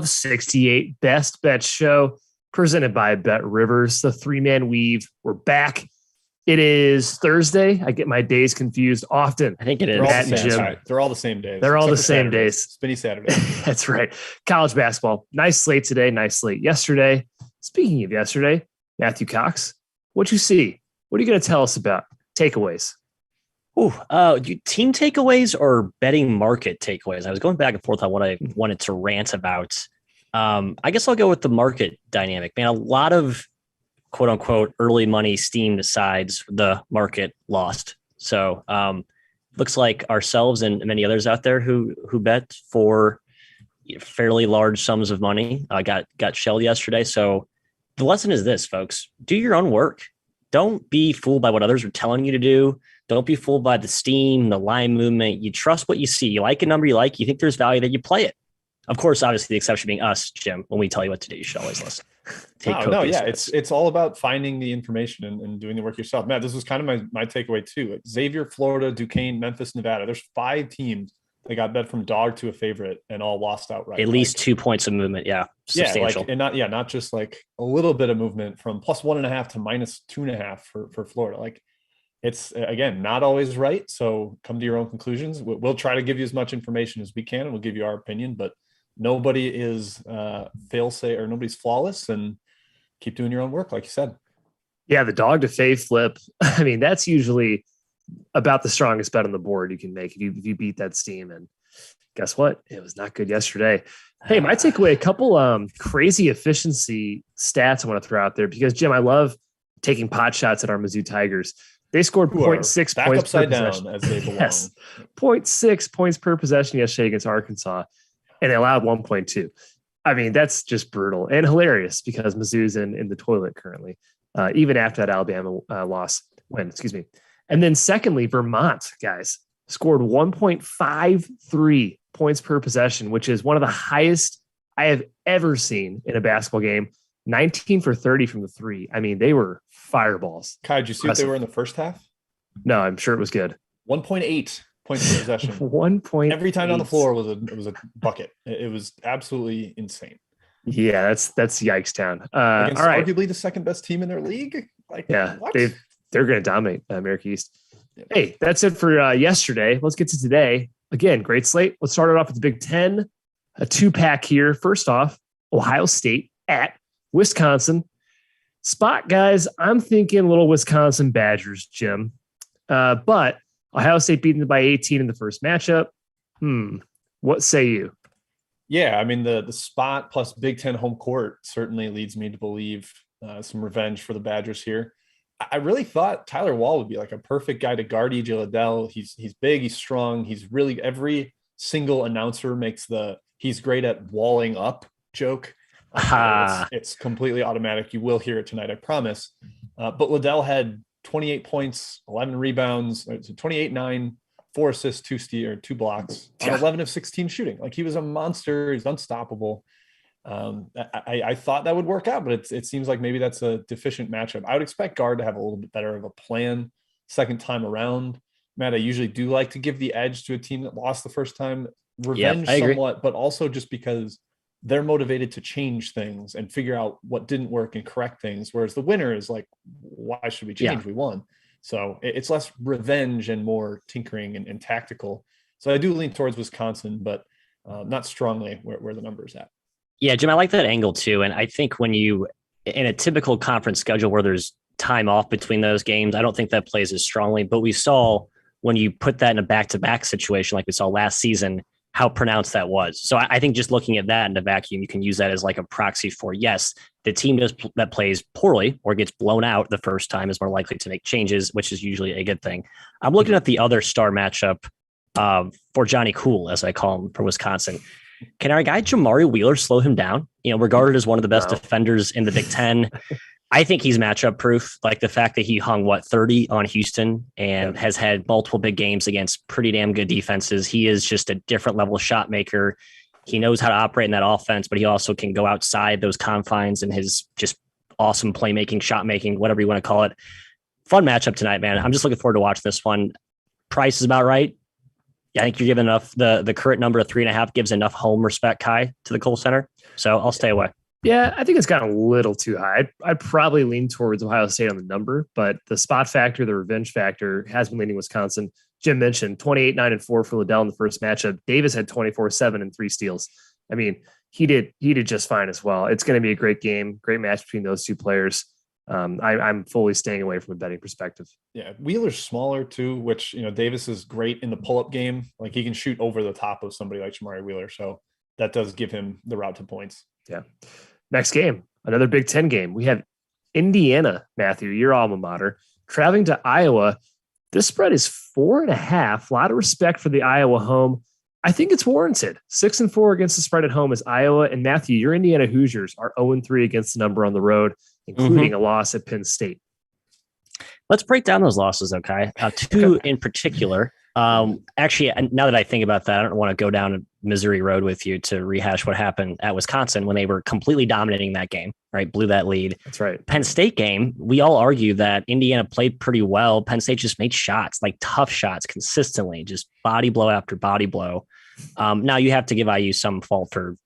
68 Best Bet Show presented by BetRivers, the three-man weave. We're back. It is Thursday. I get my days confused often. I think it is. They're all the same days. They're all the same days. Spinny Saturday. That's right. College basketball. Nice slate today. Nice slate yesterday. Speaking of yesterday, Matthew Cox, what'd you see? What are you going to tell us about? Takeaways. Team takeaways or betting market takeaways? I was going back and forth on what I wanted to rant about. I guess I'll go with the market dynamic, man. A lot of quote unquote early money steamed sides, the market lost. So looks like ourselves and many others out there who bet for fairly large sums of money got shelled yesterday. So the lesson is this, folks: do your own work. Don't be fooled by what others are telling you to do. Don't be fooled by the steam, the line movement. You trust what you see. You like a number you like. You think there's value that you play it. Of course, obviously, the exception being us, Jim. When we tell you what to do, you should always listen. It's all about finding the information and doing the work yourself. Matt, this was kind of my takeaway too. Xavier, Florida, Duquesne, Memphis, Nevada. There's 5 teams that got bet from dog to a favorite and all lost outright. At least 2 points of movement. Yeah. Substantial. Not just like a little bit of movement from +1.5 to -2.5 for Florida. Like, it's, again, not always right. So come to your own conclusions. We'll try to give you as much information as we can, and we'll give you our opinion, but nobody is nobody's flawless, and keep doing your own work, like you said. Yeah, the dog to fave flip. I mean, that's usually about the strongest bet on the board you can make if you beat that steam. And guess what? It was not good yesterday. Hey, my takeaway, a couple crazy efficiency stats I want to throw out there, because Jim, I love taking pot shots at our Mizzou Tigers. They scored 0.6 back points upside per down possession. as they belong. Yes, 0.6 points per possession yesterday against Arkansas, and they allowed 1.2. I mean, that's just brutal and hilarious, because Mizzou's in the toilet currently, even after that Alabama win. And then secondly, Vermont, guys, scored 1.53 points per possession, which is one of the highest I have ever seen in a basketball game. 19 for 30 from the three. I mean, they were fireballs. Kai, did you see what they were in the first half? No, I'm sure it was good. 1.8 points per possession. 1.8. Every time on the floor was a bucket. It was absolutely insane. Yeah, that's yikes town. All right, arguably the second best team in their league. They're going to dominate America East. Yeah. Hey, that's it for yesterday. Let's get to today. Again, great slate. Let's start it off with the Big Ten, a 2-pack here. First off, Ohio State at Wisconsin. Spot, guys, I'm thinking little Wisconsin Badgers, Jim. But Ohio State beating them by 18 in the first matchup. What say you? Yeah, I mean, the spot plus Big Ten home court certainly leads me to believe some revenge for the Badgers here. I really thought Tyler Wall would be like a perfect guy to guard E.J. Liddell. He's big, he's strong. He's really, every single announcer makes the "he's great at walling up" joke. It's completely automatic. You will hear it tonight, I promise. But Liddell had 28 points, 11 rebounds, 28-9, 4 assists, 2 blocks, on 11 of 16 shooting. Like, he was a monster. He's unstoppable. I thought that would work out, but it seems like maybe that's a deficient matchup. I would expect guard to have a little bit better of a plan second time around. Matt, I usually do like to give the edge to a team that lost the first time. Revenge somewhat, but also just because they're motivated to change things and figure out what didn't work and correct things. Whereas the winner is like, why should we change? We won. So it's less revenge and more tinkering and tactical. So I do lean towards Wisconsin, but not strongly where the number's at. Yeah, Jim, I like that angle too. And I think when you, in a typical conference schedule where there's time off between those games, I don't think that plays as strongly. But we saw when you put that in a back-to-back situation like we saw last season, how pronounced that was. So I think just looking at that in a vacuum, you can use that as like a proxy for, yes, the team that plays poorly or gets blown out the first time is more likely to make changes, which is usually a good thing. I'm looking at the other star matchup for Johnny Cool, as I call him, for Wisconsin. Can our guy Jamari Wheeler slow him down? Regarded as one of the best defenders in the Big Ten. I think he's matchup proof. Like the fact that he hung 30 on Houston and has had multiple big games against pretty damn good defenses. He is just a different level shot maker. He knows how to operate in that offense, but he also can go outside those confines and his just awesome playmaking, shot making, whatever you want to call it. Fun matchup tonight, man. I'm just looking forward to watching this one. Price is about right. I think you're giving enough. The current number of 3.5 gives enough home respect, Kai, to the Kohl Center. So I'll stay away. Yeah, I think it's gotten a little too high. I'd probably lean towards Ohio State on the number, but the spot factor, the revenge factor has been leaning Wisconsin. Jim mentioned 28-9-4 for Liddell in the first matchup. Davis had 24-7 and 3 steals. I mean, he did just fine as well. It's going to be a great game, great match between those two players. I'm fully staying away from a betting perspective. Yeah, Wheeler's smaller too, which Davis is great in the pull-up game. Like he can shoot over the top of somebody like Shamari Wheeler, so that does give him the route to points. Yeah. Next game, another Big Ten game. We have Indiana, Matthew, your alma mater, traveling to Iowa. This spread is 4.5. A lot of respect for the Iowa home. I think it's warranted. 6-4 against the spread at home is Iowa. And Matthew, your Indiana Hoosiers are 0-3 against the number on the road, including a loss at Penn State. Let's break down those losses, okay? Two in particular. Actually, now that I think about that, I don't want to go down Missouri Road with you to rehash what happened at Wisconsin when they were completely dominating that game, right? Blew that lead. That's right. Penn State game, we all argue that Indiana played pretty well. Penn State just made shots, like tough shots consistently, just body blow after body blow. Now you have to give IU some fault for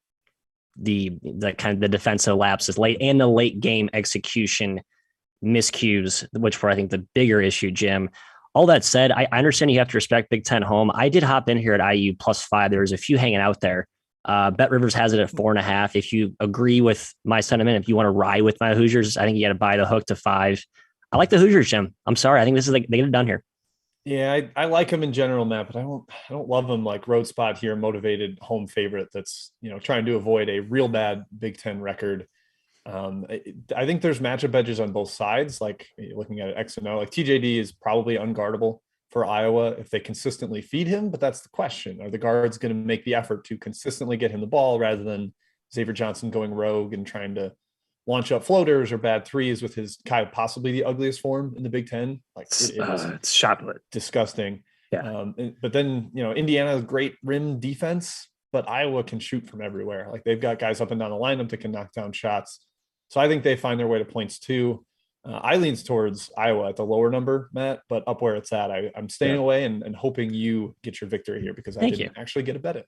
the kind of the defensive lapses late and the late game execution miscues, which were, I think, the bigger issue, Jim. All that said, I understand you have to respect Big Ten home. I did hop in here at IU +5. There was a few hanging out there. BetRivers has it at 4.5. If you agree with my sentiment, if you want to ride with my Hoosiers, I think you got to buy the hook to 5. I like the Hoosiers, Jim. I'm sorry. I think this is like they get it done here. Yeah, I like them in general, Matt, but I don't love them like road spot here, motivated home favorite that's trying to avoid a real bad Big Ten record. I think there's matchup edges on both sides. Like looking at X and O, like TJD is probably unguardable for Iowa if they consistently feed him. But that's the question: are the guards going to make the effort to consistently get him the ball rather than Xavier Johnson going rogue and trying to launch up floaters or bad threes with his kind of possibly the ugliest form in the Big Ten? Like it's shocking, disgusting. Yeah. But then Indiana has great rim defense, but Iowa can shoot from everywhere. Like they've got guys up and down the lineup that can knock down shots. So I think they find their way to points too. I leans towards Iowa at the lower number, Matt, but up where it's at, I'm staying away and hoping you get your victory here because I didn't actually get a bet in.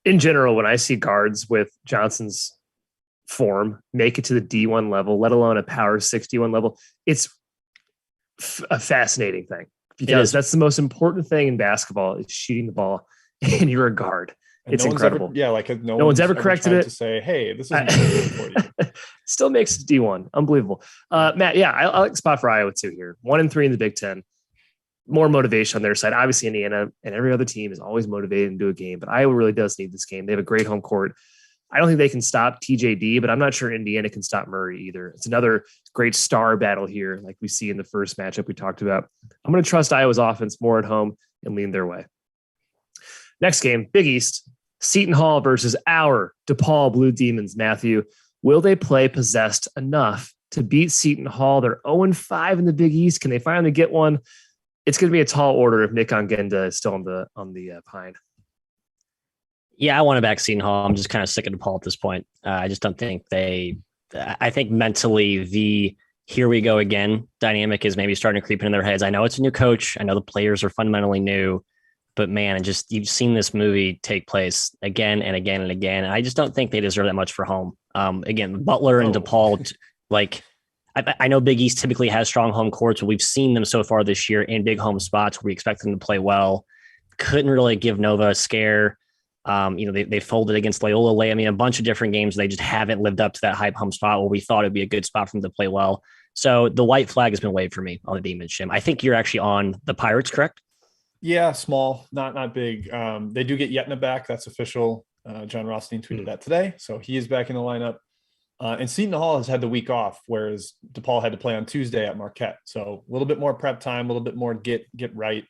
In general, when I see guards with Johnson's form make it to the D1 level, let alone a power 61 level, it's a fascinating thing because that's the most important thing in basketball is shooting the ball and you're a guard. And it's incredible. No one's ever corrected it to say, hey, this isn't good for you. Still makes it D1. Unbelievable. Matt, yeah, I like spot for Iowa too here. 1-3 in the Big Ten. More motivation on their side. Obviously, Indiana and every other team is always motivated into a game, but Iowa really does need this game. They have a great home court. I don't think they can stop TJD, but I'm not sure Indiana can stop Murray either. It's another great star battle here, like we see in the first matchup we talked about. I'm going to trust Iowa's offense more at home and lean their way. Next game, Big East, Seton Hall versus our DePaul Blue Demons. Matthew, will they play possessed enough to beat Seton Hall? They're 0-5 in the Big East. Can they finally get one? It's going to be a tall order if Nick Ongenda is still on the pine. Yeah, I want to back Seton Hall. I'm just kind of sick of DePaul at this point. I just don't think I think mentally the here we go again dynamic is maybe starting to creep into their heads. I know it's a new coach. I know the players are fundamentally new, but man, you've seen this movie take place again and again and again. And I just don't think they deserve that much for home. Again, Butler and DePaul, I know Big East typically has strong home courts, but we've seen them so far this year in big home spots where we expect them to play well. Couldn't really give Nova a scare. They folded against Loyola. I mean, a bunch of different games. They just haven't lived up to that hype home spot where we thought it'd be a good spot for them to play well. So the white flag has been waved for me on the Demons, Jim. I think you're actually on the Pirates, correct? Yeah, small, not big. They do get Yetna back. That's official. John Rothstein tweeted that today. So he is back in the lineup. And Seton Hall has had the week off, whereas DePaul had to play on Tuesday at Marquette. So a little bit more prep time, a little bit more get right.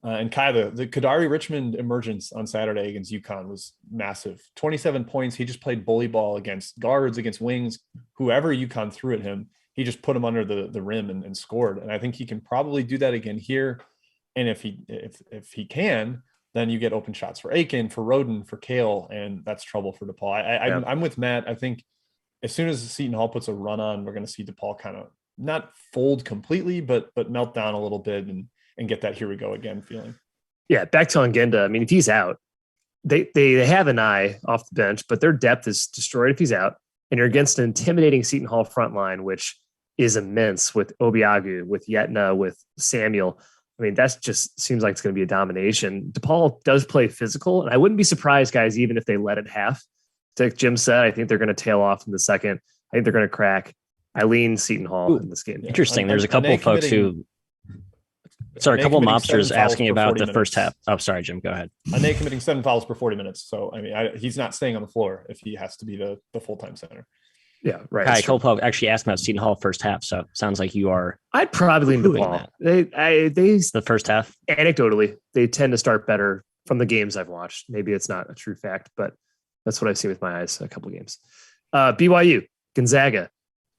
And Kai, the Kadari Richmond emergence on Saturday against UConn was massive. 27 points. He just played bully ball against guards, against wings, whoever UConn threw at him. He just put him under the rim and scored. And I think he can probably do that again here. And if he can, then you get open shots for Aiken, for Roden, for Kale, and that's trouble for DePaul. I'm with Matt. I think as soon as Seton Hall puts a run on, we're going to see DePaul kind of not fold completely, but melt down a little bit and get that here we go again feeling. Yeah, back to Ongenda. I mean, if he's out, they have an eye off the bench, but their depth is destroyed if he's out. And you're against an intimidating Seton Hall front line, which is immense with Obiagu, with Yetna, with Samuel. I mean, that just seems like it's going to be a domination. DePaul does play physical, and I wouldn't be surprised, guys, even if they let it half. Like Jim said, I think they're going to tail off in the second. I think they're going to crack. I lean Seton Hall in this game. Interesting. There's a couple of folks who... Sorry, a couple of mobsters asking about the first half. Oh, sorry, Jim. Go ahead. Ane committing 7 fouls per 40 minutes. So, I mean, he's not staying on the floor if he has to be the full-time center. Yeah, right. Hi, a couple of actually asked about Seton Hall first half. So, sounds like you are. I'd probably lean DePaul. They the first half. Anecdotally, they tend to start better from the games I've watched. Maybe it's not a true fact, but that's what I've seen with my eyes a couple of games. BYU, Gonzaga.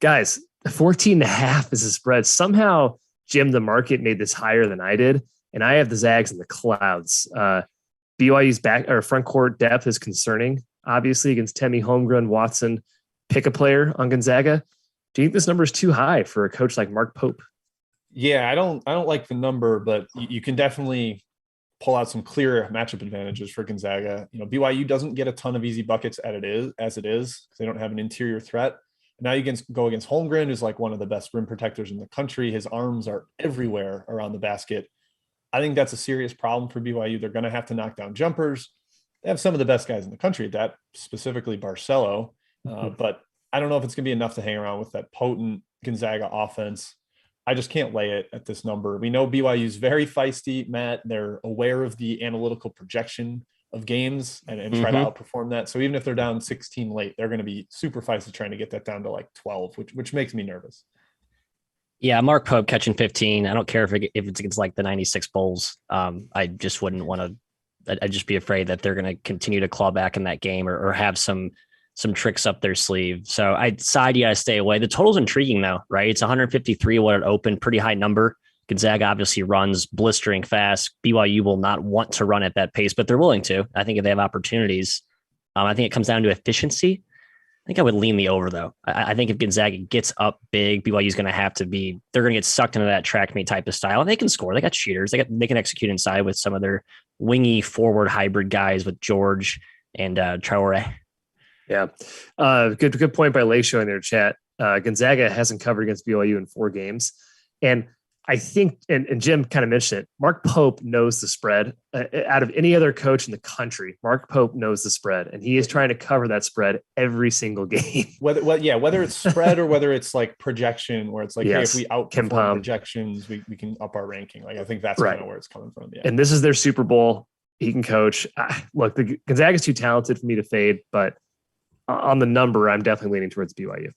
Guys, 14.5 is the spread. Somehow, Jim, the market made this higher than I did, and I have the Zags in the clouds. BYU's back or front court depth is concerning, obviously, against Temi, Holmgren, Watson. Pick a player on Gonzaga. Do you think this number is too high for a coach like Mark Pope? Yeah, I don't like the number, but you can definitely pull out some clear matchup advantages for Gonzaga. You know, BYU doesn't get a ton of easy buckets as it is because they don't have an interior threat. Now you can go against Holmgren, who's like one of the best rim protectors in the country. His arms are everywhere around the basket. I think that's a serious problem for BYU. They're going to have to knock down jumpers. They have some of the best guys in the country at that, specifically Barcelo. But I don't know if it's going to be enough to hang around with that potent Gonzaga offense. I just can't lay it at this number. We know BYU's very feisty, Matt. They're aware of the analytical projection of games and try to outperform that. So even if they're down 16 late, they're going to be super feisty trying to get that down to like 12, which makes me nervous. Yeah, Mark Pope catching 15. I don't care if it's against like the 96 Bulls. I just wouldn't want to. I'd just be afraid that they're going to continue to claw back in that game or have some tricks up their sleeve. So I'd side you got to stay away. The total's intriguing though, right? It's 153 what it opened, pretty high number. Gonzaga obviously runs blistering fast. BYU will not want to run at that pace, but they're willing to. I think if they have opportunities, I think it comes down to efficiency. I think I would lean the over though. I think if Gonzaga gets up big, BYU is going to have to be, they're going to get sucked into that track meet type of style. And they can score. They got shooters. They can execute inside with some of their wingy forward hybrid guys with George and Traore. Yeah. Good point by Lakeshore in their chat. Gonzaga hasn't covered against BYU in 4 games. And I think, and Jim kind of mentioned it, Mark Pope knows the spread. Out of any other coach in the country, Mark Pope knows the spread, and he is trying to cover that spread every single game. Whether it's spread or whether it's like projection, where it's like, hey, if we outperform projections, we can up our ranking. Like I think that's kind of where it's coming from. Yeah. And this is their Super Bowl. He can coach. Look, the Gonzaga's too talented for me to fade, but on the number, I'm definitely leaning towards BYU.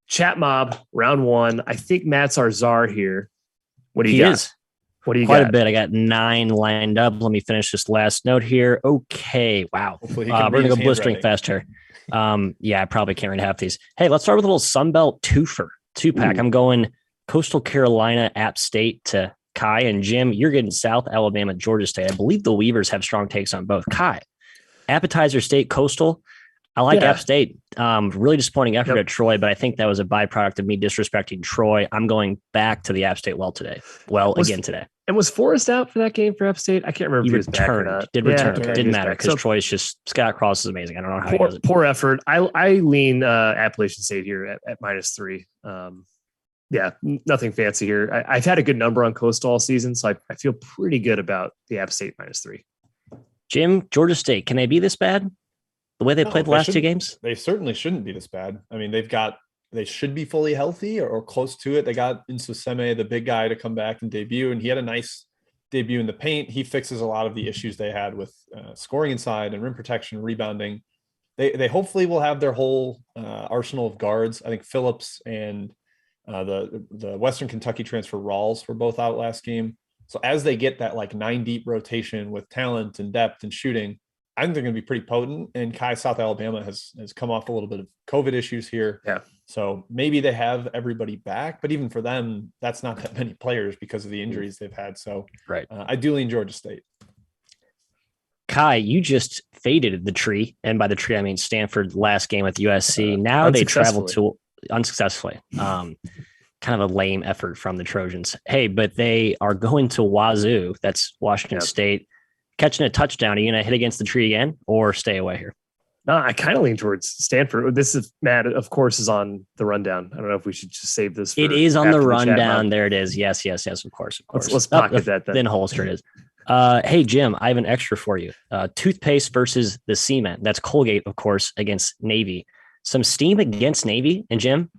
Chat mob, round 1. I think Matt's our czar here. What do you got? What do you got? Quite a bit. I got 9 lined up. Let me finish this last note here. Okay. Wow. We're going to go blistering fast here. Yeah, I probably can't read half these. Hey, let's start with a little Sunbelt two-pack. I'm going Coastal Carolina, App State to Kai and Jim. You're getting South Alabama, Georgia State. I believe the Weavers have strong takes on both. Kai, Appetizer State, Coastal. I like App State. Really disappointing effort at Troy, but I think that was a byproduct of me disrespecting Troy. I'm going back to the App State today. Again today. And was Forrest out for that game for App State? I can't remember if he was back or not. Did return. Okay. Didn't matter because Troy's just Scott Cross is amazing. I don't know how he does it. Poor effort. I lean Appalachian State here at -3. Nothing fancy here. I've had a good number on Coastal all season, so I feel pretty good about the App State -3. Jim, Georgia State, can they be this bad? The way they played the last 2 games? They certainly shouldn't be this bad. I mean, they should be fully healthy or close to it. They got Nsoseme, the big guy, to come back and debut, and he had a nice debut in the paint. He fixes a lot of the issues they had with scoring inside and rim protection, rebounding. They hopefully will have their whole arsenal of guards. I think Phillips and the Western Kentucky transfer Rawls were both out last game. So as they get that like 9 deep rotation with talent and depth and shooting, I think they're going to be pretty potent. And Kai, South Alabama has come off a little bit of COVID issues here. Yeah. So maybe they have everybody back, but even for them, that's not that many players because of the injuries they've had. So I do lean Georgia State. Kai, you just faded the tree. And by the tree, I mean Stanford last game with USC. Now they travel to unsuccessfully. kind of a lame effort from the Trojans. Hey, but they are going to Wazoo. That's Washington State. Catching a touchdown. Are you going to hit against the tree again or stay away here? No, I kind of lean towards Stanford. This is Matt, of course, is on the rundown. I don't know if we should just save this. It is on the rundown. There it is. Yes, of course. Let's pocket that then. Then holster it is. Hey, Jim, I have an extra for you. Toothpaste versus the cement. That's Colgate, of course, against Navy. Some steam against Navy. And Jim,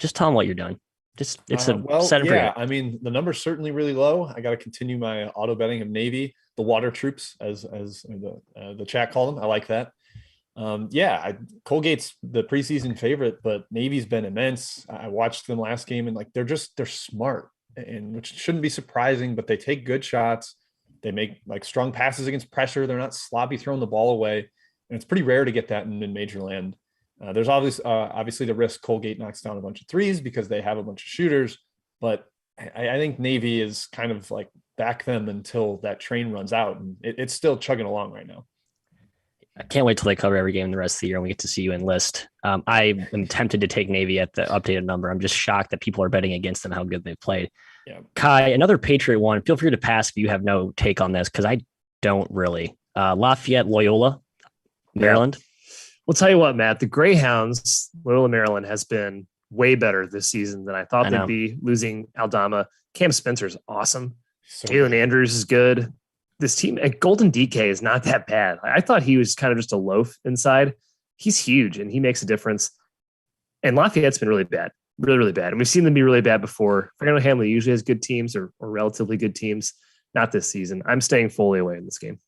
just tell them what you're doing. It's a set for you. I mean, the number's certainly really low. I got to continue my auto betting of Navy, the water troops, as the chat called them. I like that. Colgate's the preseason favorite, but Navy's been immense. I watched them last game, and they're smart, and which shouldn't be surprising, but they take good shots. They make strong passes against pressure. They're not sloppy throwing the ball away, and it's pretty rare to get that in mid-major land. There's obviously the risk Colgate knocks down a bunch of threes because they have a bunch of shooters, but I think Navy is kind of back them until that train runs out, and it's still chugging along right now. I can't wait till they cover every game in the rest of the year and we get to see you enlist. I am tempted to take Navy at the updated number. I'm just shocked that people are betting against them, how good they've played. Yeah. Kai, another Patriot one. Feel free to pass if you have no take on this, because I don't really. Lafayette, Loyola, Maryland. Yeah. We'll tell you what, Matt, the Greyhounds, Loyola, Maryland, has been way better this season than I thought they'd be. Losing Aldama. Cam Spencer's awesome. Jalen Andrews is good. This team, and Golden DK is not that bad. I thought he was kind of just a loaf inside. He's huge and he makes a difference. And Lafayette's been really bad, really, really bad. And we've seen them be really bad before. Fernando Hamlin usually has good teams or relatively good teams. Not this season. I'm staying fully away in this game.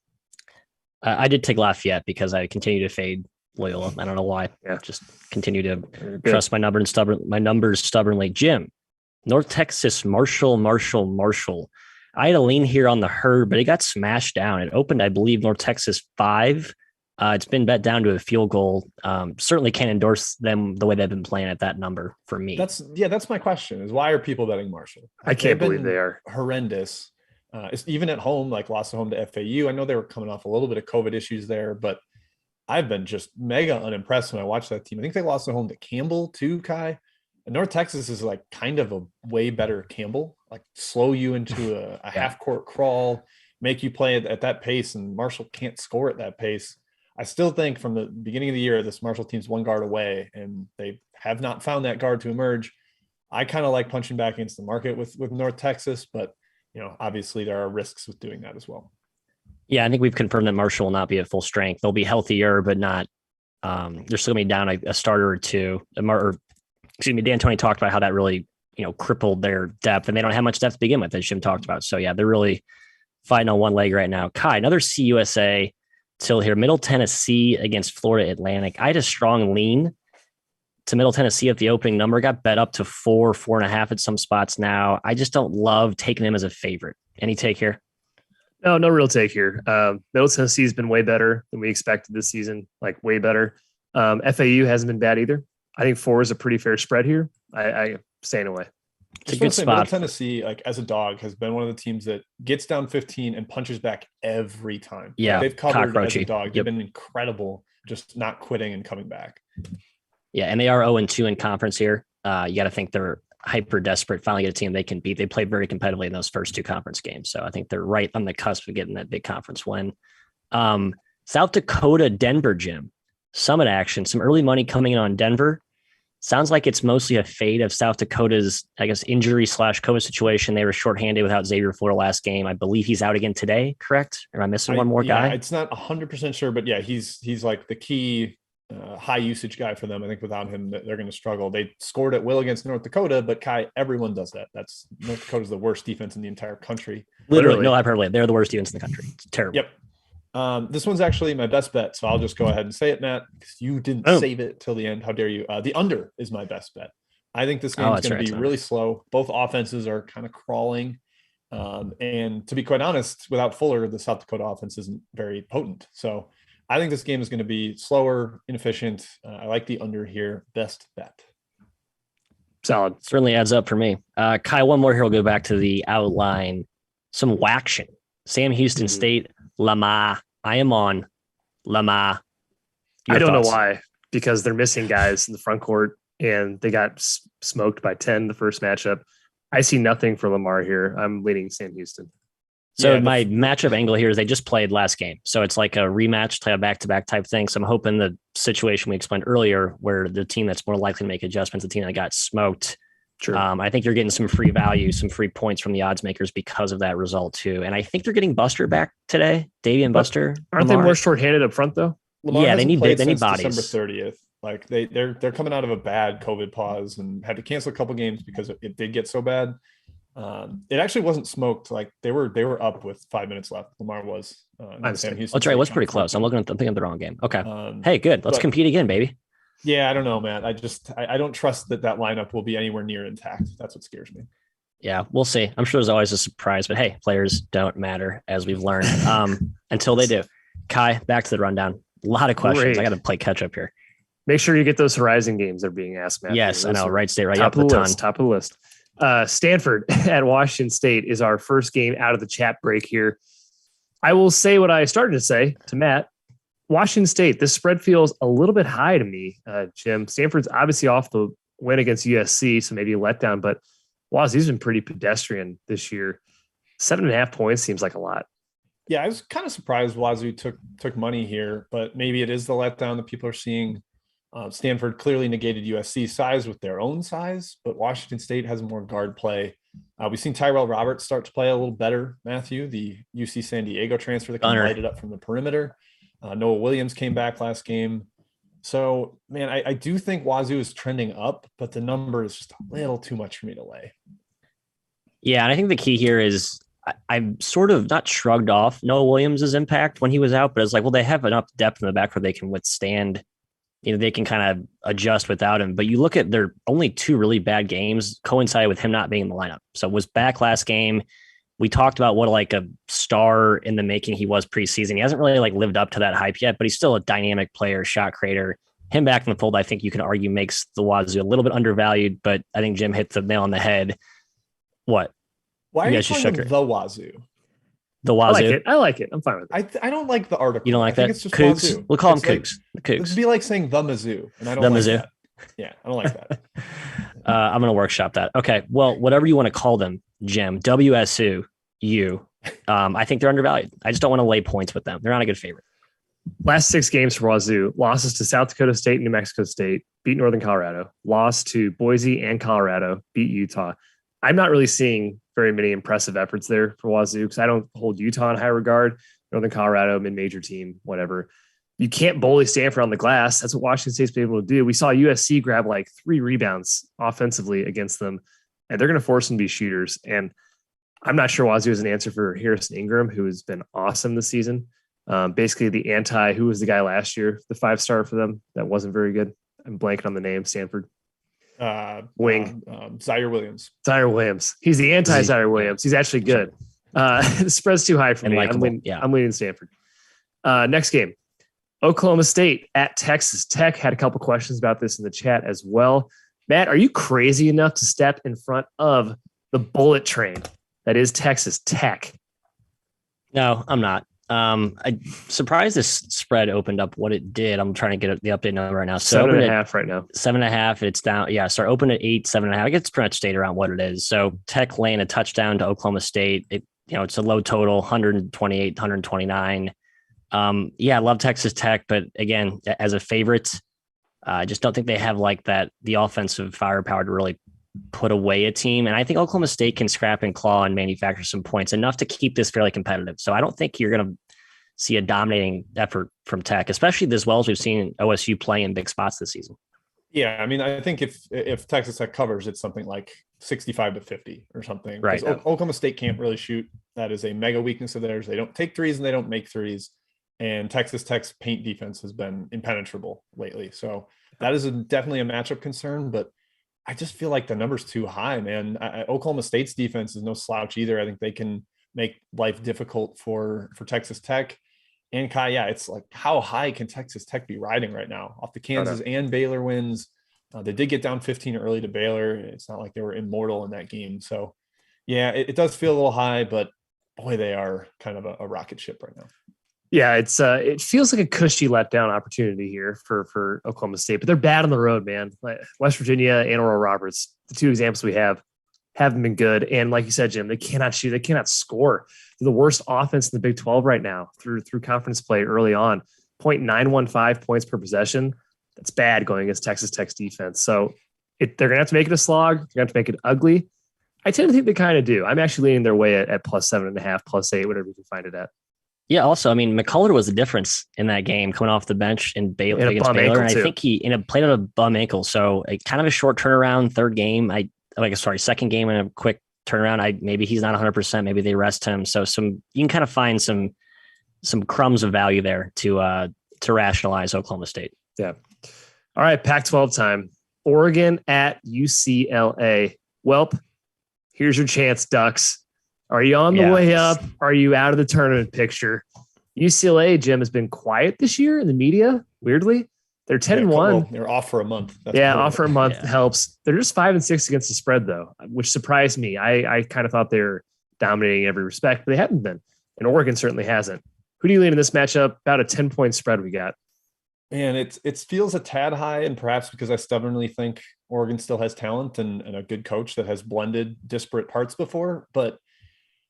I did take Lafayette because I continue to fade Loyola. I don't know why. Yeah. Just continue to trust my numbers stubbornly. Jim, North Texas, Marshall. I had a lean here on the herd, but it got smashed down. It opened, I believe, North Texas 5. It's been bet down to a field goal. Certainly can't endorse them the way they've been playing at that number for me. That's my question is, why are people betting Marshall? I can't believe they are horrendous. It's even at home, lost at home to FAU. I know they were coming off a little bit of COVID issues there, but I've been just mega unimpressed when I watched that team. I think they lost at home to Campbell too, Kai. And North Texas is kind of a way better Campbell, slow you into a half court crawl, make you play at that pace. And Marshall can't score at that pace. I still think from the beginning of the year, this Marshall team's one guard away and they have not found that guard to emerge. I kind of like punching back against the market with North Texas, but obviously there are risks with doing that as well. Yeah. I think we've confirmed that Marshall will not be at full strength. They'll be healthier, but not, they're still gonna be down a starter or two. D'Antoni talked about how that really, crippled their depth, and they don't have much depth to begin with, as Jim talked about. So yeah, they're really fighting on one leg right now. Kai, another CUSA till here, Middle Tennessee against Florida Atlantic. I had a strong lean to Middle Tennessee at the opening number, got bet up to 4.5 at some spots now. I just don't love taking them as a favorite. Any take here? No real take here. Middle Tennessee has been way better than we expected this season, way better. FAU hasn't been bad either. I think 4 is a pretty fair spread here. I staying away. It's a good spot. Middle Tennessee, as a dog, has been one of the teams that gets down 15 and punches back every time. Yeah, they've covered as a dog. They've been incredible, just not quitting and coming back. Yeah, and they are 0-2 in conference here. You got to think they're hyper desperate. Finally, get a team they can beat. They played very competitively in those first 2 conference games, so I think they're right on the cusp of getting that big conference win. South Dakota, Denver, Jim. Summit action, some early money coming in on Denver. Sounds like it's mostly a fade of South Dakota's, injury / COVID situation. They were shorthanded without Xavier Florida last game. I believe he's out again today, correct? Or am I missing one more guy? It's not 100% sure, but yeah, he's the key high usage guy for them. I think without him, they're going to struggle. They scored at will against North Dakota, but Kai, everyone does that. That's North Dakota's the worst defense in the entire country. Literally, no hyperbole. They're the worst defense in the country. It's terrible. Yep. This one's actually my best bet, so I'll just go ahead and say it, Matt, because you didn't save it till the end. How dare you? The under is my best bet. I think this game is going to be really slow. Both offenses are kind of crawling. And to be quite honest, without Fuller, the South Dakota offense isn't very potent. So I think this game is going to be slower, inefficient. I like the under here. Best bet. Solid. Certainly adds up for me. Kai, one more here. We'll go back to the outline. Some whaction. Sam Houston State. Lamar. I am on Lamar. I don't know why, because they're missing guys in the front court and they got smoked by 10 the first matchup. I see nothing for Lamar here. I'm leaning Sam Houston. So my matchup angle here is they just played last game. So it's like a rematch type, back-to-back type thing. So I'm hoping the situation we explained earlier where the team that's more likely to make adjustments, the team that got smoked. Sure. I think you're getting some free value, some free points from the odds makers because of that result too. And I think they're getting Buster back today, Davian Buster. Aren't they more shorthanded up front though? Lamar they need bodies. December 30th. Like they're coming out of a bad COVID pause and had to cancel a couple games because it did get so bad. It actually wasn't smoked. Like they were up with 5 minutes left. Lamar was. Sam Houston. That's right. It was pretty close. I'm thinking of the wrong game. Okay. Hey, good. Let's compete again, baby. Yeah, I don't know, man. I don't trust that lineup will be anywhere near intact. That's what scares me. Yeah, we'll see. I'm sure there's always a surprise, but hey, players don't matter, as we've learned, until they do. Kai, back to the rundown. A lot of questions. Great. I got to play catch up here. Make sure you get those Horizon games. They're being asked, Matt. Yes, I know. Right state, right? Top of the list. Top of the list. Stanford at Washington State is our first game out of the chat break here. I will say what I started to say to Matt. Washington State, this spread feels a little bit high to me, Jim. Stanford's obviously off the win against USC, so maybe a letdown, but Wazoo's been pretty pedestrian this year. 7.5 points seems like a lot. Yeah, I was kind of surprised Wazoo took money here, but maybe it is the letdown that people are seeing. Stanford clearly negated USC size with their own size, but Washington State has more guard play. We've seen Tyrell Roberts start to play a little better, Matthew, the UC San Diego transfer that can light it up from the perimeter. Noah Williams came back last game. So, man, I do think Wazoo is trending up, but the number is just a little too much for me to lay. Yeah, and I think the key here is I'm sort of not shrugged off Noah Williams' impact when he was out, but it's like, well, they have enough depth in the back where they can withstand, they can kind of adjust without him. But you look at their only 2 really bad games coincided with him not being in the lineup. So was back last game. We talked about what like a star in the making he was preseason. He hasn't really like lived up to that hype yet, but he's still a dynamic player, shot creator. Him back in the fold, I think you can argue makes the Wazoo a little bit undervalued, but I think Jim hit the nail on the head. What? Why are you calling them the Wazoo? The Wazoo. I like it. I'm fine with it. I don't like the article. You don't like that? It's just Cougs. Wazoo. We'll call them Cougs. The Cougs. It'd be like saying the Mizzou, and I don't like that. Yeah, I don't like that. I'm going to workshop that. Okay. Well, whatever you want to call them, Jim, WSU, I think they're undervalued. I just don't want to lay points with them. They're not a good favorite. Last 6 games for Wazoo: losses to South Dakota State and New Mexico State, beat Northern Colorado, lost to Boise and Colorado, beat Utah. I'm not really seeing very many impressive efforts there for Wazoo because I don't hold Utah in high regard. Northern Colorado, mid-major team, whatever. You can't bully Stanford on the glass. That's what Washington State's been able to do. We saw USC grab like 3 rebounds offensively against them, and they're going to force them to be shooters. And I'm not sure Wazoo is an answer for Harrison Ingram, who has been awesome this season. Basically the who was the guy last year, the 5-star for them that wasn't very good. I'm blanking on the name. Stanford. Wing. Zaire Williams. Zaire Williams. He's the anti-Zaire Williams. He's actually good. The spread's too high for me. I'm leaning Stanford. Next game. Oklahoma State at Texas Tech. Had a couple questions about this in the chat as well. Matt, are you crazy enough to step in front of the bullet train that is Texas Tech? No, I'm not. I'm surprised this spread opened up what it did. I'm trying to get the update number right now. So 7.5 right now. 7.5. It's down. Yeah. So open at 8, 7.5. I guess pretty much stayed around what it is. So Tech laying a touchdown to Oklahoma State. It's a low total, 128, 129. I love Texas Tech, but again, as a favorite, I just don't think they have like that, the offensive firepower to really put away a team. And I think Oklahoma State can scrap and claw and manufacture some points enough to keep this fairly competitive. So I don't think you're going to see a dominating effort from Tech, especially as well as we've seen OSU play in big spots this season. Yeah. I mean, I think if Texas Tech covers, it's something like 65-50 or something. Right. Oklahoma State can't really shoot. That is a mega weakness of theirs. They don't take threes and they don't make threes. And Texas Tech's paint defense has been impenetrable lately. So that is definitely a matchup concern, but I just feel like the number's too high, man. Oklahoma State's defense is no slouch either. I think they can make life difficult for Texas Tech. And Kai, it's like, how high can Texas Tech be riding right now off the Kansas and Baylor wins? They did get down 15 early to Baylor. It's not like they were immortal in that game. So it does feel a little high, but boy, they are kind of a rocket ship right now. Yeah, it feels like a cushy letdown opportunity here for Oklahoma State, but they're bad on the road, man. Like West Virginia and Oral Roberts, the two examples we have, haven't been good. And like you said, Jim, they cannot shoot, they cannot score. They're the worst offense in the Big 12 right now through conference play early on. 0.915 points per possession. That's bad going against Texas Tech's defense. So they're going to have to make it a slog. They're going to have to make it ugly. I tend to think they kind of do. I'm actually leaning their way at +7.5, +8, whatever you can find it at. Yeah. Also, I mean, McCullough was the difference in that game coming off the bench in Baylor against Baylor. And I think he played on a bum ankle. So kind of a short turnaround third game. Second game and a quick turnaround. Maybe he's not 100%. Maybe they rest him. So you can kind of find some crumbs of value there to rationalize Oklahoma State. Yeah. All right. Pac-12 time. Oregon at UCLA. Welp, here's your chance, Ducks. Are you on the way up? Are you out of the tournament picture? UCLA, Jim, has been quiet this year in the media. Weirdly, they're 10-1. They're off for a month. Off for a month helps. They're just 5-6 against the spread, though, which surprised me. I kind of thought they were dominating in every respect, but they haven't been. And Oregon certainly hasn't. Who do you lean in this matchup? About a 10-point spread we got. Man, it feels a tad high, and perhaps because I stubbornly think Oregon still has talent and a good coach that has blended disparate parts before, but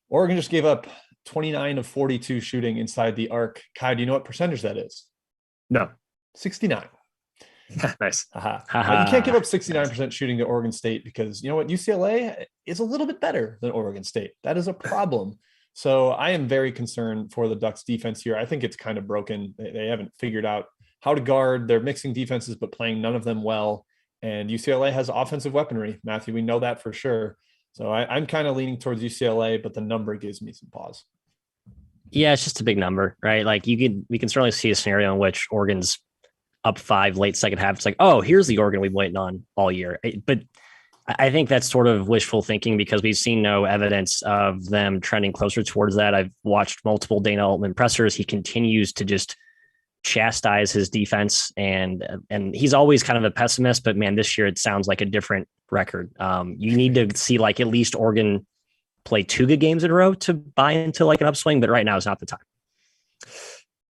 Oregon just gave up 29 of 42 shooting inside the arc. Kai, do you know what percentage that is? No. 69. Nice. You can't give up 69% shooting to Oregon State because you know what? UCLA is a little bit better than Oregon State. That is a problem. So I am very concerned for the Ducks defense here. I think it's kind of broken. They haven't figured out how to guard. They're mixing defenses, but playing none of them well. And UCLA has offensive weaponry. Matthew, we know that for sure. So I'm kind of leaning towards UCLA, but the number gives me some pause. Yeah, it's just a big number, right? Like we can certainly see a scenario in which Oregon's up 5 late second half. It's like, oh, here's the Oregon we've been waiting on all year. But I think that's sort of wishful thinking because we've seen no evidence of them trending closer towards that. I've watched multiple Dana Altman pressers. He continues to just chastise his defense and he's always kind of a pessimist, but man, this year it sounds like a different record. You need to see like at least Oregon play 2 good games in a row to buy into like an upswing, but right now is not the time.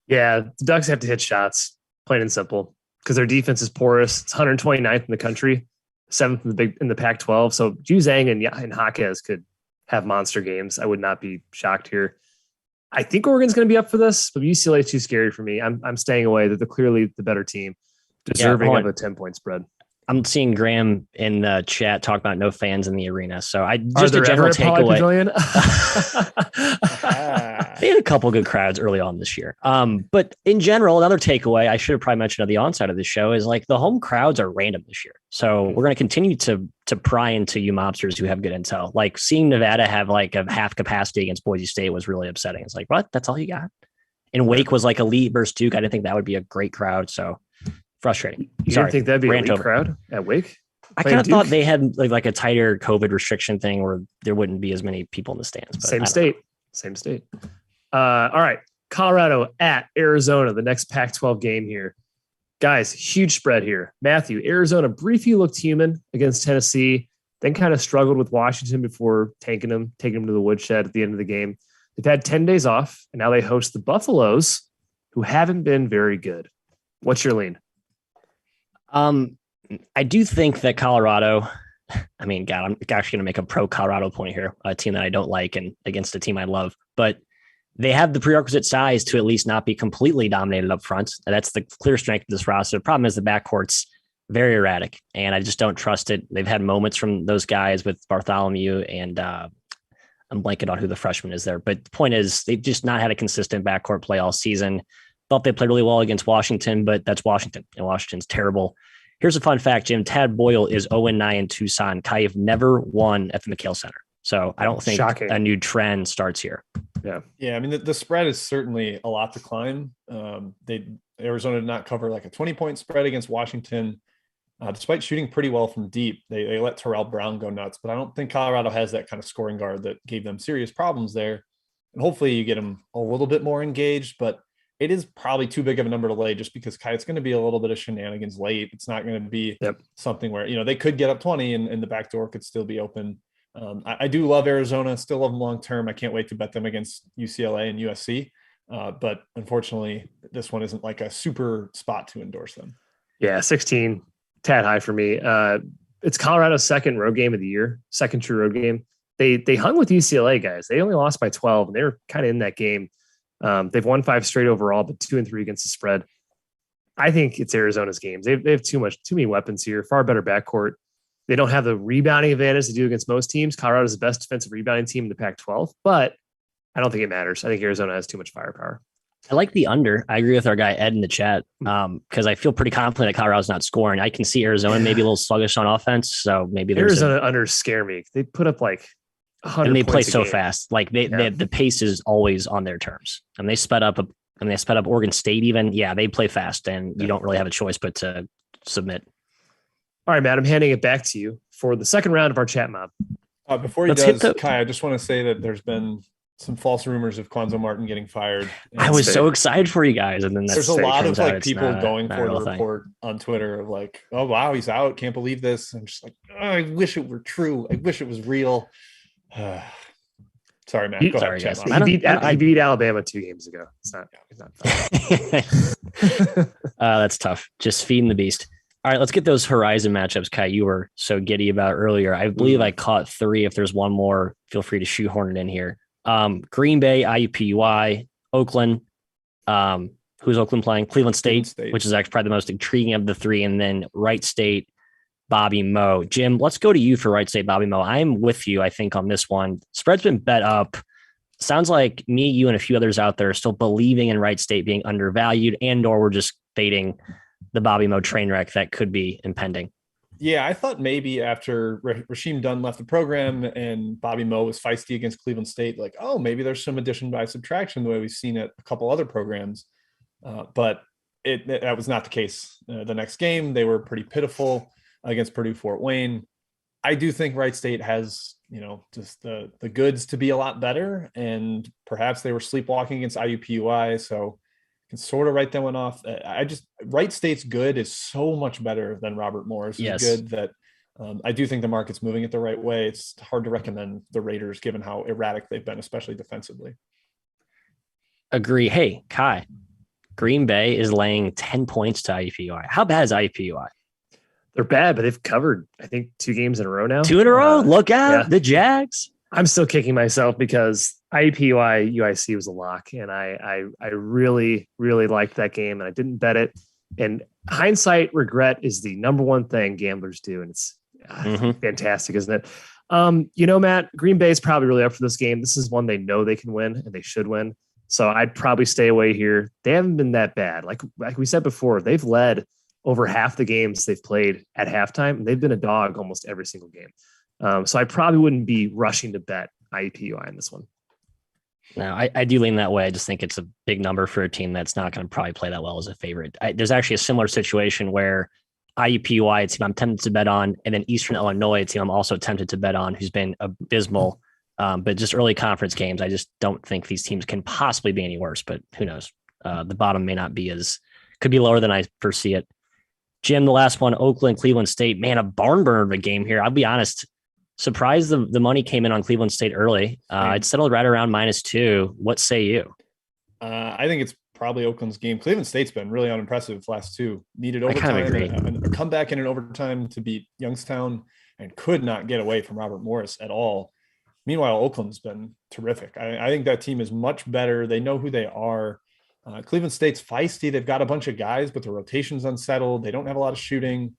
Yeah, the Ducks have to hit shots, plain and simple, because their defense is porous. It's 129th in the country, 7th in the Pac-12. So Juzang and Jaquez could have monster games. I would not be shocked here. I think Oregon's going to be up for this, but UCLA is too scary for me. I'm staying away. They're clearly the better team, deserving of a 10-point spread. I'm seeing Graham in the chat talk about no fans in the arena. So a general takeaway. They had a couple good crowds early on this year. But in general, another takeaway I should have probably mentioned at the onset of the show is like the home crowds are random this year. So we're going to continue to pry into you mobsters who have good intel. Like seeing Nevada have like a half capacity against Boise State was really upsetting. It's like, what? That's all you got? And Wake was like elite versus Duke. I didn't think that would be a great crowd. So frustrating. You didn't think that'd be an elite crowd at Wake? I kind of thought they had like a tighter COVID restriction thing where there wouldn't be as many people in the stands. But Same state. All right. Colorado at Arizona, the next Pac-12 game here. Guys, huge spread here. Matthew, Arizona briefly looked human against Tennessee, then kind of struggled with Washington before taking them to the woodshed at the end of the game. They've had 10 days off, and now they host the Buffaloes, who haven't been very good. What's your lean? I do think that Colorado, I mean, God, I'm actually going to make a pro Colorado point here, a team that I don't like and against a team I love, but they have the prerequisite size to at least not be completely dominated up front. That's the clear strength of this roster. The problem is the backcourt's very erratic, and I just don't trust it. They've had moments from those guys with Bartholomew and I'm blanking on who the freshman is there. But the point is they've just not had a consistent backcourt play all season. Thought they played really well against Washington, but that's Washington, and Washington's terrible. Here's a fun fact, Jim. Tad Boyle is 0-9 in Tucson. Kayev never won at the McHale Center. So I don't think a new trend starts here. Yeah. I mean, the spread is certainly a lot to climb. Arizona did not cover like a 20-point spread against Washington, despite shooting pretty well from deep. They let Terrell Brown go nuts, but I don't think Colorado has that kind of scoring guard that gave them serious problems there. And hopefully you get them a little bit more engaged, but it is probably too big of a number to lay just because it's going to be a little bit of shenanigans late. It's not going to be something where, they could get up 20 and the back door could still be open. I do love Arizona, still love them long-term. I can't wait to bet them against UCLA and USC. But unfortunately, this one isn't like a super spot to endorse them. Yeah, 16, tad high for me. It's Colorado's second road game of the year, second true road game. They hung with UCLA, guys. They only lost by 12, and they were kind of in that game. They've won 5 straight overall, but 2 and 3 against the spread. I think it's Arizona's games. They have too many weapons here, far better backcourt. They don't have the rebounding advantage to do against most teams. Colorado's the best defensive rebounding team in the Pac-12, but I don't think it matters. I think Arizona has too much firepower. I like the under. I agree with our guy Ed in the chat because I feel pretty confident that Colorado's not scoring. I can see Arizona maybe a little sluggish on offense, so maybe there's Arizona unders scare me. They put up like 100 and they play points a so game. fast. Like the pace is always on their terms, and they sped up. Oregon State even. Yeah, they play fast, and you don't really have a choice but to submit. All right, Matt, I'm handing it back to you for the second round of our chat mob. Before he does, Kai, I just want to say that there's been some false rumors of Quanzo Martin getting fired. I was so excited for you guys, and then there's a lot of like people going for the report on Twitter of like, oh wow, he's out, can't believe this. I'm just like, oh, I wish it were true. I wish it was real. Sorry, Matt. Go ahead, guys. He beat Alabama 2 games ago. It's not that's tough. Just feeding the beast. All right, let's get those Horizon matchups, Kai, you were so giddy about earlier. I believe I caught 3. If there's one more, feel free to shoehorn it in here. Green Bay, IUPUI, Oakland. Who's Oakland playing? Cleveland State, which is actually probably the most intriguing of the 3. And then Wright State, Bobby Moe. Jim, let's go to you for Wright State, Bobby Moe. I'm with you, I think, on this one. Spread's been bet up. Sounds like me, you, and a few others out there are still believing in Wright State being undervalued, and or we're just fading the Bobby Moe train wreck that could be impending. Yeah, I thought maybe after Rasheem Dunn left the program and Bobby Moe was feisty against Cleveland State, like, oh, maybe there's some addition by subtraction the way we've seen at a couple other programs. But that was not the case. The next game, they were pretty pitiful against Purdue Fort Wayne. I do think Wright State has, just the goods to be a lot better, and perhaps they were sleepwalking against IUPUI, so can sort of write that one off. Wright State's good is so much better than Robert Morris. Yes. Good that I do think the market's moving it the right way. It's hard to recommend the Raiders given how erratic they've been, especially defensively. Agree. Hey, Kai, Green Bay is laying 10 points to IUPUI. How bad is IUPUI? They're bad, but they've covered, I think, 2 games in a row now. 2 in a row? Look out, the Jags. I'm still kicking myself because IUPUI UIC was a lock, and I really, really liked that game, and I didn't bet it. And hindsight regret is the number one thing gamblers do, and it's fantastic, isn't it? Matt, Green Bay is probably really up for this game. This is one they know they can win, and they should win. So I'd probably stay away here. They haven't been that bad. Like we said before, they've led over half the games they've played at halftime, and they've been a dog almost every single game. So I probably wouldn't be rushing to bet IUPUI in this one. No, I do lean that way. I just think it's a big number for a team that's not going to probably play that well as a favorite. There's actually a similar situation where IUPUI, a team I'm tempted to bet on, and then Eastern Illinois, a team I'm also tempted to bet on, who's been abysmal. But just early conference games, I just don't think these teams can possibly be any worse, but who knows? The bottom may not be could be lower than I foresee it. Jim, the last one, Oakland, Cleveland State. Man, a barn burner of a game here. I'll be honest. Surprised the money came in on Cleveland State early. It settled right around -2. What say you? I think it's probably Oakland's game. Cleveland State's been really unimpressive last 2. Needed overtime and a comeback in an overtime to beat Youngstown and could not get away from Robert Morris at all. Meanwhile, Oakland's been terrific. I think that team is much better. They know who they are. Cleveland State's feisty. They've got a bunch of guys, but the rotation's unsettled. They don't have a lot of shooting.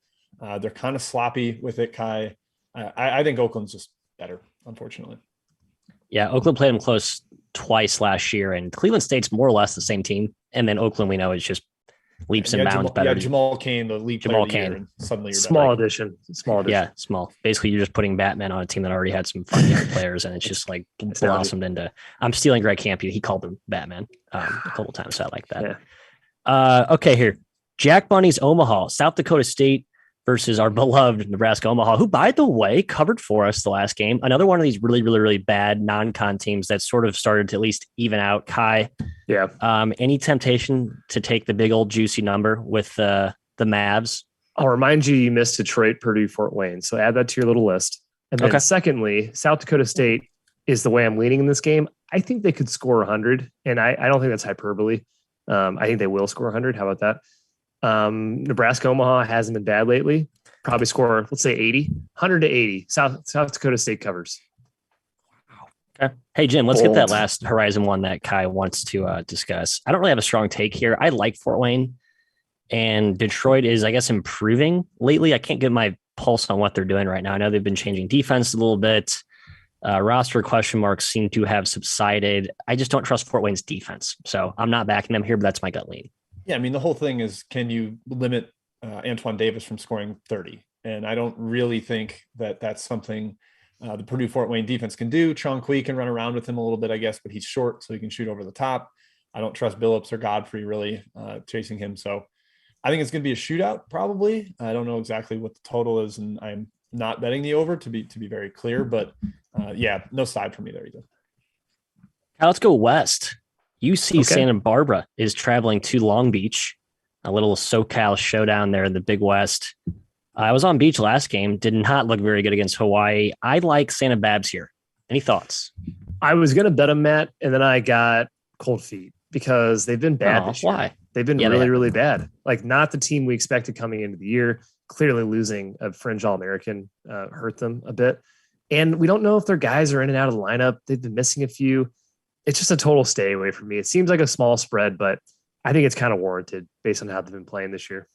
They're kind of sloppy with it, Kai. I think Oakland's just better, unfortunately. Yeah, Oakland played them close twice last year, and Cleveland State's more or less the same team. And then Oakland, we know, is just leaps and bounds better. Yeah, Jamal Cain, the lead player of the year, and suddenly you're small addition. Yeah, small. Basically, you're just putting Batman on a team that already had some fun young players, and it's just like blossomed into. I'm stealing Greg Campion. He called him Batman a couple times. So I like that. Yeah. Okay, here, Jack Bunny's Omaha, South Dakota State versus our beloved Nebraska Omaha, who, by the way, covered for us the last game. Another one of these really, really, really bad non-con teams that sort of started to at least even out. Kai, yeah. Any temptation to take the big old juicy number with the Mavs? I'll remind you missed Detroit, Purdue, Fort Wayne. So add that to your little list. And then secondly, South Dakota State is the way I'm leaning in this game. I think they could score 100, and I don't think that's hyperbole. I think they will score 100. How about that? Nebraska Omaha hasn't been bad lately. Probably score, let's say 80, 100 to 80. South Dakota State covers. Okay. Hey, Jim, let's get that last Horizon one that Kai wants to discuss. I don't really have a strong take here. I like Fort Wayne, and Detroit is, I guess, improving lately. I can't get my pulse on what they're doing right now. I know they've been changing defense a little bit. Roster question marks seem to have subsided. I just don't trust Fort Wayne's defense. So I'm not backing them here, but that's my gut lean. Yeah, I mean, the whole thing is, can you limit Antoine Davis from scoring 30? And I don't really think that that's something the Purdue Fort Wayne defense can do. Chong Kui can run around with him a little bit, I guess, but he's short, so he can shoot over the top. I don't trust Billups or Godfrey really chasing him. So I think it's going to be a shootout, probably. I don't know exactly what the total is, and I'm not betting the over, to be very clear, but yeah, no side for me there either. Now let's go west. UC Santa Barbara is traveling to Long Beach, a little SoCal showdown there in the Big West. I was on beach last game, did not look very good against Hawaii. I like Santa Babs here. Any thoughts? I was going to bet them, Matt, and then I got cold feet because they've been bad this year. Why? They've been really bad. Like, not the team we expected coming into the year. Clearly losing a fringe All-American hurt them a bit. And we don't know if their guys are in and out of the lineup. They've been missing a few. It's just a total stay away from me. It seems like a small spread, but I think it's kind of warranted based on how they've been playing this year.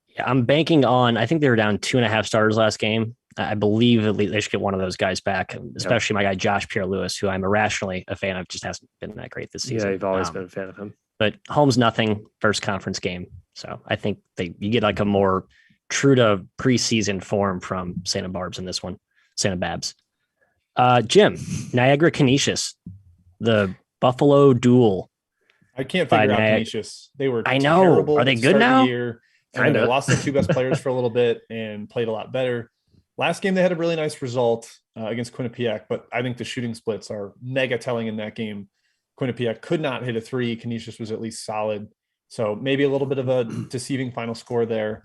Yeah, I'm banking on, I think they were down 2.5 starters last game. I believe they should get one of those guys back, especially my guy, Josh Pierre-Louis, who I'm irrationally a fan of, just hasn't been that great this season. Yeah, you've always been a fan of him. But home's nothing, first conference game. So I think you get like a more true to preseason form from Santa Barbs in this one, Santa Babs. Jim, Niagara Canisius, the Buffalo Duel. I can't figure out Canisius. They were terrible. Are they good now? And they lost their two best players for a little bit and played a lot better. Last game, they had a really nice result against Quinnipiac, but I think the shooting splits are mega telling in that game. Quinnipiac could not hit a three. Canisius was at least solid. So maybe a little bit of a deceiving final score there.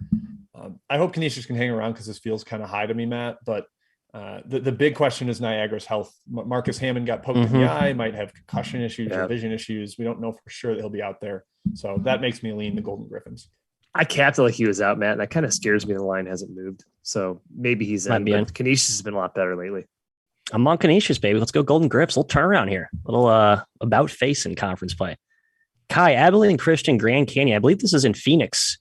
I hope Canisius can hang around because this feels kind of high to me, Matt. But the big question is Niagara's health. Marcus Hammond got poked in the eye, might have concussion issues or vision issues. We don't know for sure that he'll be out there. So that makes me lean the Golden Griffins. I capped it like he was out, Matt, and that kind of scares me. The line hasn't moved. So maybe he's in. But Canisius has been a lot better lately. I'm on Canisius, baby. Let's go Golden Grips. Little turnaround here. Little about face in conference play. Kai, Abilene Christian, Grand Canyon. I believe this is in Phoenix,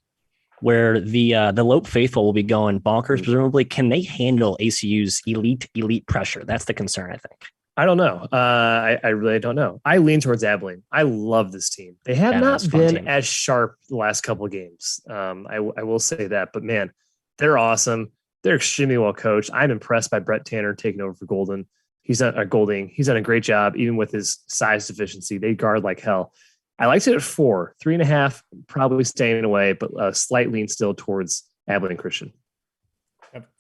where the Lope faithful will be going bonkers, presumably. Can they handle ACU's elite pressure? That's the concern, I think. I don't know. I really don't know. I lean towards Abilene. I love this team. They have not been as sharp the last couple of games. I will say that. But, man, they're awesome. They're extremely well coached. I'm impressed by Brett Tanner taking over for Golding. He's done a great job, even with his size deficiency. They guard like hell. I liked it at 4, 3.5, probably staying away, but a slight lean still towards Abilene Christian.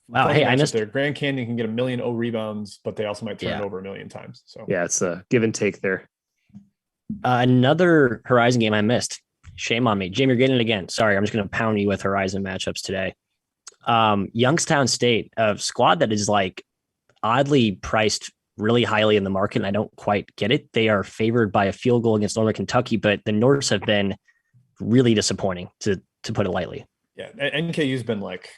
Wow. Hey, I missed there. Grand Canyon can get 1 million rebounds, but they also might turn it over 1 million times. So yeah, it's a give and take there. Another Horizon game I missed. Shame on me. Jim, you're getting it again. Sorry, I'm just going to pound you with Horizon matchups today. Youngstown State, a squad that is like oddly priced really highly in the market, and I don't quite get it. They are favored by a field goal against Northern Kentucky, but the Norse have been really disappointing, to put it lightly. Yeah, NKU's been like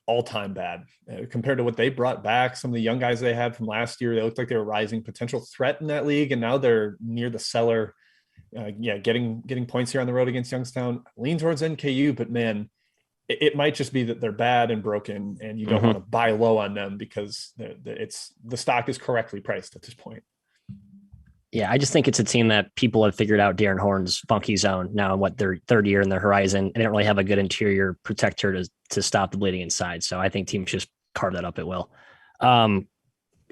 all-time bad compared to what they brought back. Some of the young guys they had from last year, they looked like they were rising potential threat in that league, and now they're near the cellar. Getting points here on the road against Youngstown. Lean towards NKU, but man, it might just be that they're bad and broken, and you don't want to buy low on them because the stock is correctly priced at this point. Yeah, I just think it's a team that people have figured out Darren Horn's funky zone now in their third year in their Horizon, and they don't really have a good interior protector to stop the bleeding inside. So I think teams just carve that up at will. All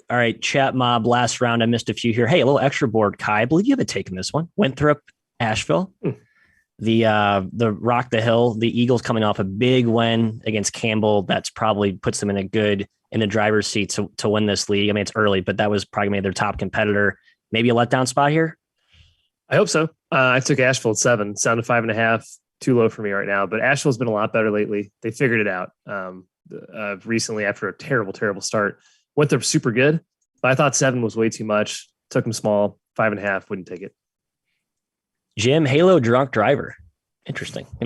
right, chat mob, last round. I missed a few here. Hey, a little extra board, Kai. I believe you have a take in this one. Winthrop, Asheville. The Rock the Hill, the Eagles coming off a big win against Campbell. That's probably puts them in the driver's seat to win this league. I mean, it's early, but that was probably maybe their top competitor. Maybe a letdown spot here? I hope so. I took Asheville at 7, down to 5.5. Too low for me right now, but Asheville's been a lot better lately. They figured it out recently after a terrible, terrible start. Winthrop super good. But I thought 7 was way too much. Took him small. 5.5, wouldn't take it. Jim, Halo drunk driver. Interesting. I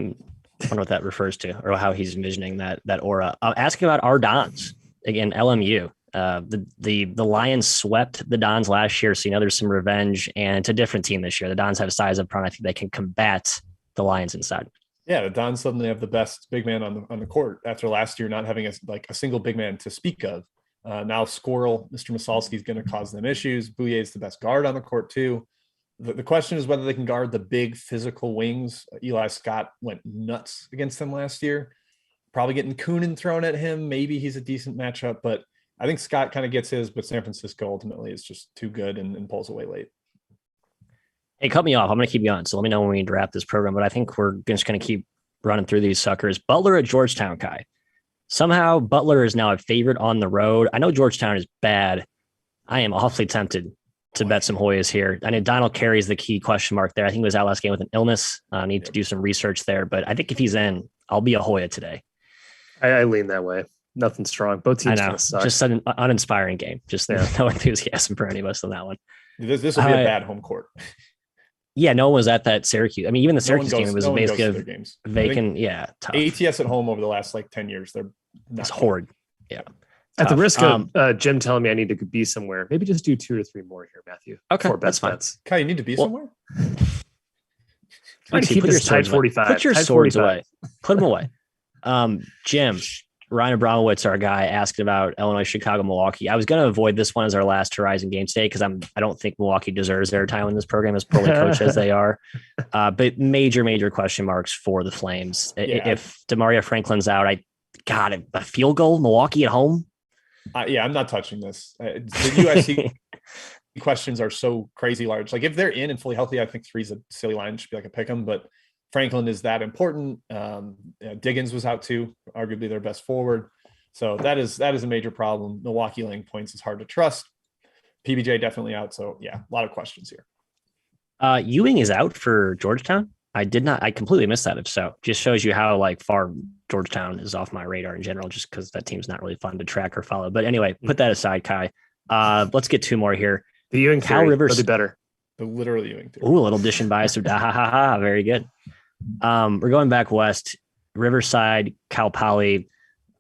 wonder what that refers to or how he's envisioning that aura. Asking about our Dons. Again, LMU. The Lions swept the Dons last year, so there's some revenge, and it's a different team this year. The Dons have size up front. I think they can combat the Lions inside. Yeah, the Dons suddenly have the best big man on the court after last year not having a single big man to speak of. Now Squirrel, Mr. Masalski, is going to cause them issues. Bouye is the best guard on the court too. The question is whether they can guard the big physical wings. Eli Scott went nuts against them last year. Probably getting Koonin thrown at him. Maybe he's a decent matchup, but I think Scott kind of gets his, but San Francisco ultimately is just too good and pulls away late. Hey, cut me off. I'm going to keep going. So let me know when we need to wrap this program, but I think we're just going to keep running through these suckers. Butler at Georgetown, Kai. Somehow Butler is now a favorite on the road. I know Georgetown is bad. I am awfully tempted to bet some Hoyas here. I know Donald Carey is the key question mark there. I think he was out last game with an illness. I need to do some research there, but I think if he's in, I'll be a Hoya today. I lean that way. Nothing strong. Both teams kind of suck. Just an uninspiring game. Just no enthusiasm for any of us on that one. This will be a bad home court. Yeah, no one was at that Syracuse. I mean, even the Syracuse game, it was basically vacant. Yeah, tough. ATS at home over the last 10 years, it's horrid. Yeah. At the risk of Jim telling me I need to be somewhere, maybe just do 2 or 3 more here, Matthew. Okay, that's fine. Kai, you need to be somewhere? Keep this tight 45. Put your swords away. Put them away. Jim, Ryan Abramowitz, our guy, asked about Illinois, Chicago, Milwaukee. I was going to avoid this one as our last Horizon game today because I don't think Milwaukee deserves their time in this program as poorly coached as they are. But major question marks for the Flames. Yeah. If DeMaria Franklin's out, a field goal, Milwaukee at home. I'm not touching this. The USC questions are so crazy large. Like if they're in and fully healthy, I think 3 is a silly line. It should be like a pick 'em, but Franklin is that important. Diggins was out too, arguably their best forward. So that is a major problem. Milwaukee laying points is hard to trust. PBJ definitely out. So yeah, a lot of questions here. Ewing is out for Georgetown. I completely missed that. If so, just shows you how far Georgetown is off my radar in general, just because that team's not really fun to track or follow. But anyway, put that aside, Kai. Let's get 2 more here. The Ewing Cal Rivers be better. The literal Ewing theory. Ooh, a little addition bias of very good. We're going back west. Riverside, Cal Poly,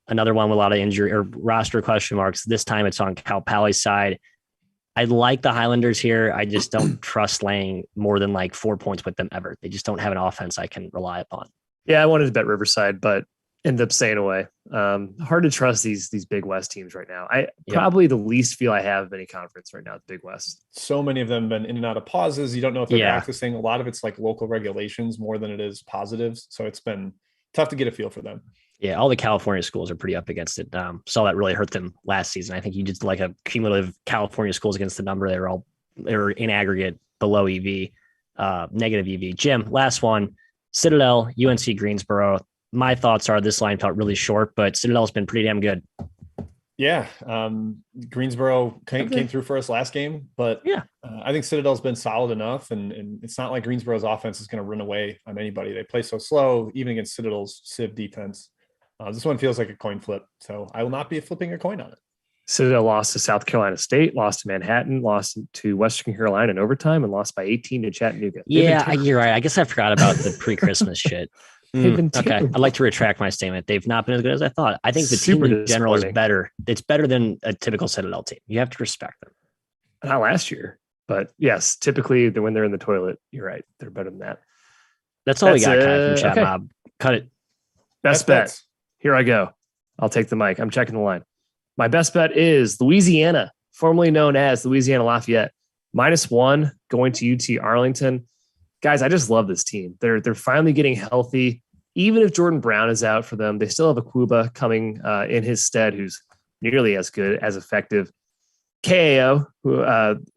another one with a lot of injury or roster question marks. This time it's on Cal Poly's side. I like the Highlanders here. I just don't trust laying more than 4 points with them ever. They just don't have an offense I can rely upon. Yeah, I wanted to bet Riverside, but ended up staying away. Hard to trust these Big West teams right now. Probably the least feel I have of any conference right now, the Big West. So many of them have been in and out of pauses. You don't know if they're practicing. A lot of it's local regulations more than it is positives. So it's been tough to get a feel for them. Yeah, all the California schools are pretty up against it. Saw that really hurt them last season. I think you did a cumulative California schools against the number. They were in aggregate below EV, negative EV. Jim, last one, Citadel, UNC Greensboro. My thoughts are this line felt really short, but Citadel's been pretty damn good. Yeah. Greensboro came through for us last game, but I think Citadel's been solid enough. And it's not like Greensboro's offense is going to run away on anybody. They play so slow, even against Citadel's Civ defense. This one feels like a coin flip. So I will not be flipping a coin on it. Citadel lost to South Carolina State, lost to Manhattan, lost to Western Carolina in overtime, and lost by 18 to Chattanooga. Yeah, you're right. I guess I forgot about the pre-Christmas shit. Okay, I'd like to retract my statement. They've not been as good as I thought. I think the team in general is better. It's better than a typical Citadel team. You have to respect them. Not last year, but yes, typically when they're in the toilet, you're right. They're better than that. That's all we got, Kai, from Chat Mob. Cut it. Best bet. Here I go. I'll take the mic. I'm checking the line. My best bet is Louisiana, formerly known as Louisiana Lafayette, -1 going to UT Arlington. Guys, I just love this team. They're finally getting healthy. Even if Jordan Brown is out for them, they still have Akuba coming in his stead, who's nearly as good, as effective. KAO, who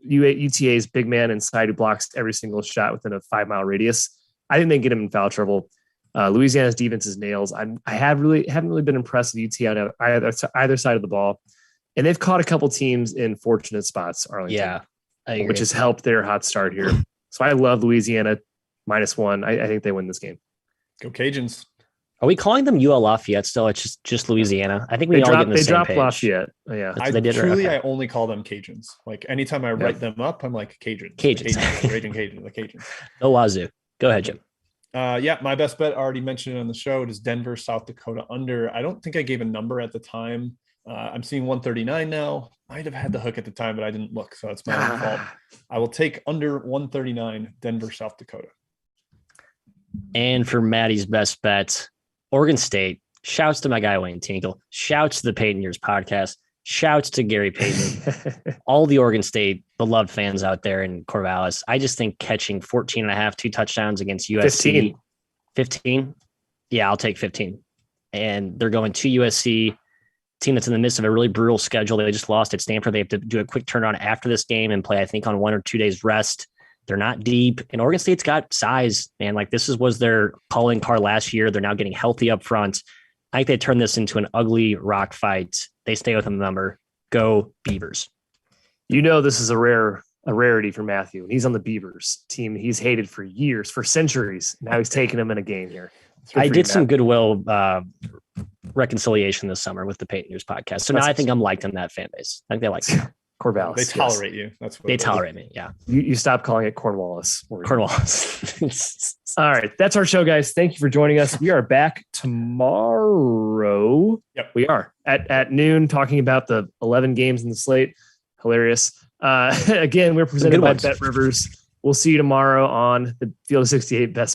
UTA's big man inside, who blocks every single shot within a 5-mile radius. I think they can get him in foul trouble. Louisiana's defense is nails. I haven't really been impressed with UT on either side of the ball, and they've caught a couple teams in fortunate spots. Arlington, which has helped their hot start here. So I love Louisiana -1. I think they win this game. Go Cajuns. Are we calling them UL Lafayette still? It's just Louisiana. I think we all get in the they same dropped page. Lafayette. Oh, yeah. I only call them Cajuns. Like anytime I write them up, I'm like Cajuns. Raging Cajuns, the Cajuns. No wazoo. Go ahead, Jim. My best bet, already mentioned it on the show. It is Denver, South Dakota under. I don't think I gave a number at the time. I'm seeing 139 now. Might have had the hook at the time, but I didn't look, so it's my own fault. I will take under 139, Denver, South Dakota. And for Maddie's best bet, Oregon State. Shouts to my guy Wayne Tinkle. Shouts to the Peyton Years podcast. Shouts to Gary Payton. All the Oregon State beloved fans out there in Corvallis. I just think catching 14 and a half, 2 touchdowns against USC. 15? Yeah, I'll take 15. And they're going to USC, team that's in the midst of a really brutal schedule. They just lost at Stanford. They have to do a quick turnaround after this game and play, I think, on 1 or 2 days rest. They're not deep. And Oregon State's got size, man. Like was their calling card last year. They're now getting healthy up front. I think they turn this into an ugly rock fight. They stay with a number. Go Beavers. This is a rarity for Matthew. And he's on the Beavers team. He's hated for years, for centuries. Now he's taking them in a game here. I did some goodwill reconciliation this summer with the Peyton Years podcast. So now I think I'm liked in that fan base. I think they like me. Corvallis. They tolerate you. That's what they tolerate me. Yeah. You stop calling it Cornwallis. Cornwallis. All right. That's our show, guys. Thank you for joining us. We are back tomorrow. Yep. We are at noon talking about the 11 games in the slate. Hilarious. Again, we're presented by BetRivers. We'll see you tomorrow on the Field of 68 Best